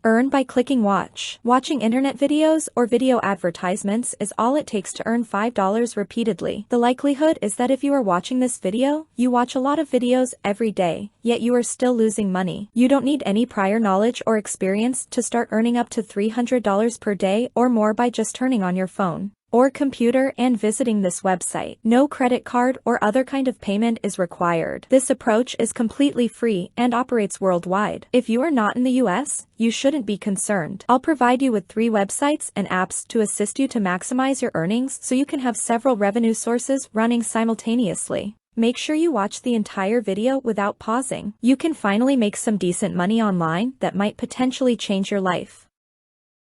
Earn by clicking watch. Watching internet videos or video advertisements is all it takes to earn $5 repeatedly. The likelihood is that if you are watching this video, you watch a lot of videos every day, yet you are still losing money. You don't need any prior knowledge or experience to start earning up to $300 per day or more by just turning on your phone or computer and visiting this website. No credit card or other kind of payment is required. This approach is completely free and operates worldwide. If you are not in the US, you shouldn't be concerned. I'll provide you with 3 websites and apps to assist you to maximize your earnings so you can have several revenue sources running simultaneously. Make sure you watch the entire video without pausing. You can finally make some decent money online that might potentially change your life.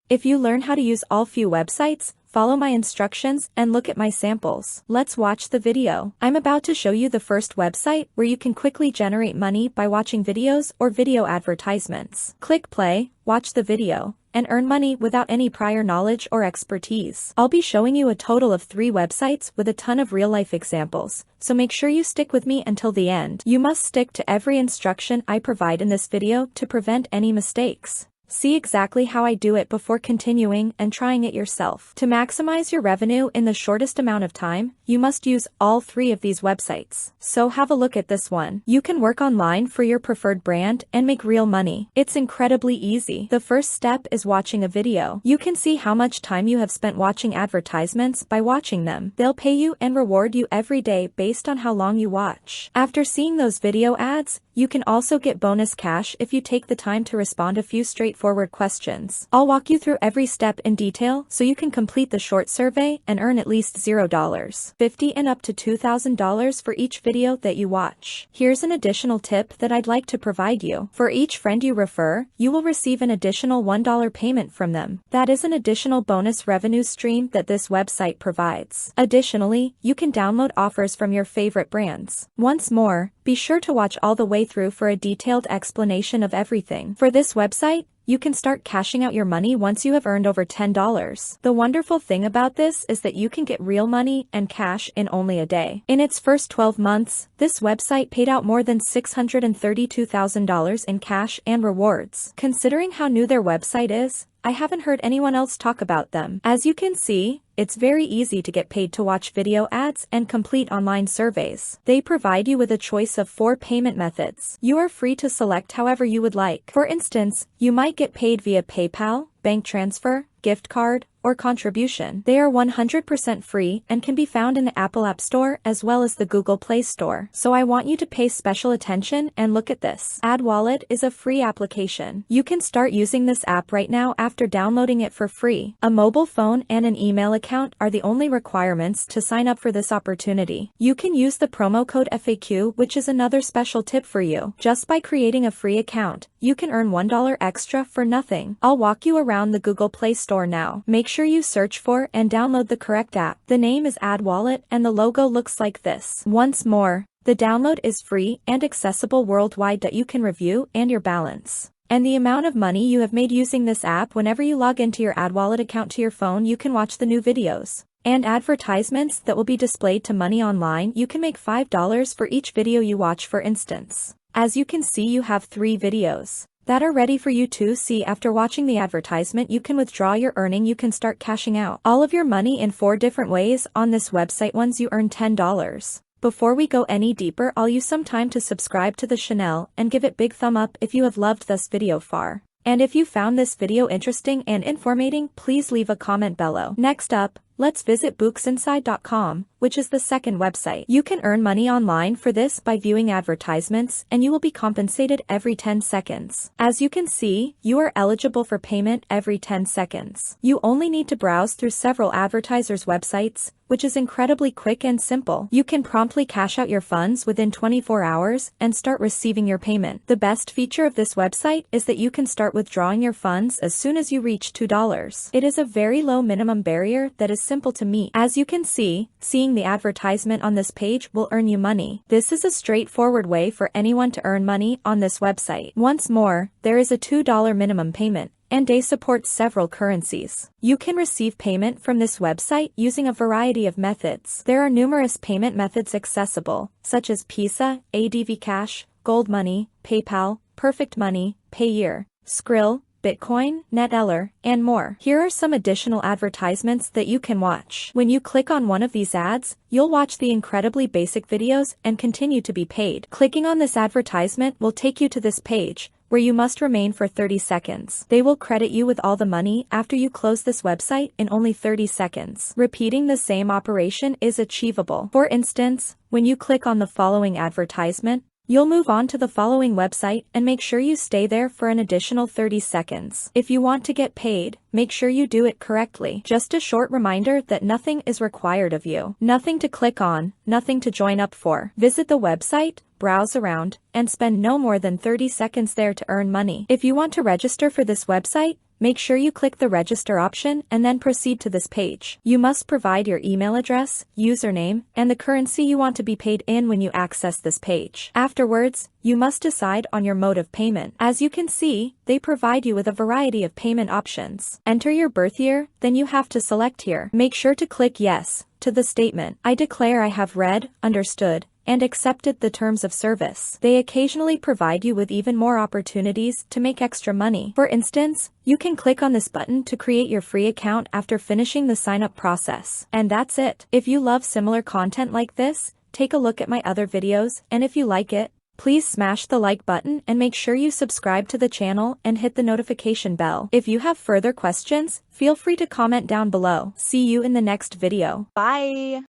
If you learn how to use all few websites, follow my instructions and look at my samples. Let's watch the video. I'm about to show you the first website where you can quickly generate money by watching videos or video advertisements. Click play, watch the video, and earn money without any prior knowledge or expertise. I'll be showing you a total of 3 websites with a ton of real-life examples, so make sure you stick with me until the end. You must stick to every instruction I provide in this video to prevent any mistakes. See exactly how I do it before continuing and trying it yourself. To maximize your revenue in the shortest amount of time, you must use all 3 of these websites. So have a look at this one. You can work online for your preferred brand and make real money. It's incredibly easy. The first step is watching a video. You can see how much time you have spent watching advertisements by watching them. They'll pay you and reward you every day based on how long you watch. After seeing those video ads, you can also get bonus cash if you take the time to respond a few straightforward questions. I'll walk you through every step in detail so you can complete the short survey and earn at least $0, $50 and up to $2,000 for each video that you watch. Here's an additional tip that I'd like to provide you. For each friend you refer, you will receive an additional $1 payment from them. That is an additional bonus revenue stream that this website provides. Additionally, you can download offers from your favorite brands. Once more, be sure to watch all the way through for a detailed explanation of everything. For this website, you can start cashing out your money once you have earned over $10. The wonderful thing about this is that you can get real money and cash in only a day. In its first 12 months, this website paid out more than $632,000 in cash and rewards. Considering how new their website is, I haven't heard anyone else talk about them. As you can see, it's very easy to get paid to watch video ads and complete online surveys. They provide you with a choice of 4 payment methods. You are free to select however you would like. For instance, you might get paid via PayPal, bank transfer, gift card, or contribution. They are 100% free and can be found in the Apple App Store as well as the Google Play Store. So I want you to pay special attention and look at this. AdWallet is a free application. You can start using this app right now after downloading it for free. A mobile phone and an email account are the only requirements to sign up for this opportunity. You can use the promo code FAQ, which is another special tip for you. Just by creating a free account, you can earn $1 extra for nothing. I'll walk you around the Google Play Store now. Make sure you search for and download the correct app. The name is AdWallet and the logo looks like this. Once more, the download is free and accessible worldwide that you can review and your balance. And the amount of money you have made using this app. Whenever you log into your AdWallet account to your phone, you can watch the new videos and advertisements that will be displayed to money online. You can make $5 for each video you watch. For instance, as you can see, you have 3 videos that are ready for you to see. After watching the advertisement, you can withdraw your earning. You can start cashing out all of your money in 4 different ways on this website. Once you earn $10. Before we go any deeper, I'll use some time to subscribe to the channel and give it big thumb up if you have loved this video far. And if you found this video interesting and informating, please leave a comment below. Next up, let's visit booksinside.com, which is the second website. You can earn money online for this by viewing advertisements, and you will be compensated every 10 seconds. As you can see, you are eligible for payment every 10 seconds. You only need to browse through several advertisers' websites, which is incredibly quick and simple. You can promptly cash out your funds within 24 hours and start receiving your payment. The best feature of this website is that you can start withdrawing your funds as soon as you reach $2. It is a very low minimum barrier that is simple to meet. As you can see, seeing the advertisement on this page will earn you money. This is a straightforward way for anyone to earn money on this website. Once more, there is a $2 minimum payment, and they support several currencies. You can receive payment from this website using a variety of methods. There are numerous payment methods accessible, such as Visa, ADV Cash, Gold Money, PayPal, Perfect Money, Payeer, Skrill, Bitcoin, Neteller, and more. Here are some additional advertisements that you can watch. When you click on one of these ads, you'll watch the incredibly basic videos and continue to be paid. Clicking on this advertisement will take you to this page, where you must remain for 30 seconds. They will credit you with all the money after you close this website in only 30 seconds. Repeating the same operation is achievable. For instance, when you click on the following advertisement, you'll move on to the following website and make sure you stay there for an additional 30 seconds. If you want to get paid, make sure you do it correctly. Just a short reminder that nothing is required of you. Nothing to click on, nothing to join up for. Visit the website, browse around, and spend no more than 30 seconds there to earn money. If you want to register for this website, make sure you click the register option and then proceed to this page. You must provide your email address, username, and the currency you want to be paid in when you access this page. Afterwards, you must decide on your mode of payment. As you can see, they provide you with a variety of payment options. Enter your birth year, then you have to select here. Make sure to click yes to the statement, "I declare I have read, understood, and accepted the terms of service." They occasionally provide you with even more opportunities to make extra money. For instance, you can click on this button to create your free account after finishing the sign-up process. And that's it. If you love similar content like this, take a look at my other videos, and if you like it, please smash the like button and make sure you subscribe to the channel and hit the notification bell. If you have further questions, feel free to comment down below. See you in the next video. Bye!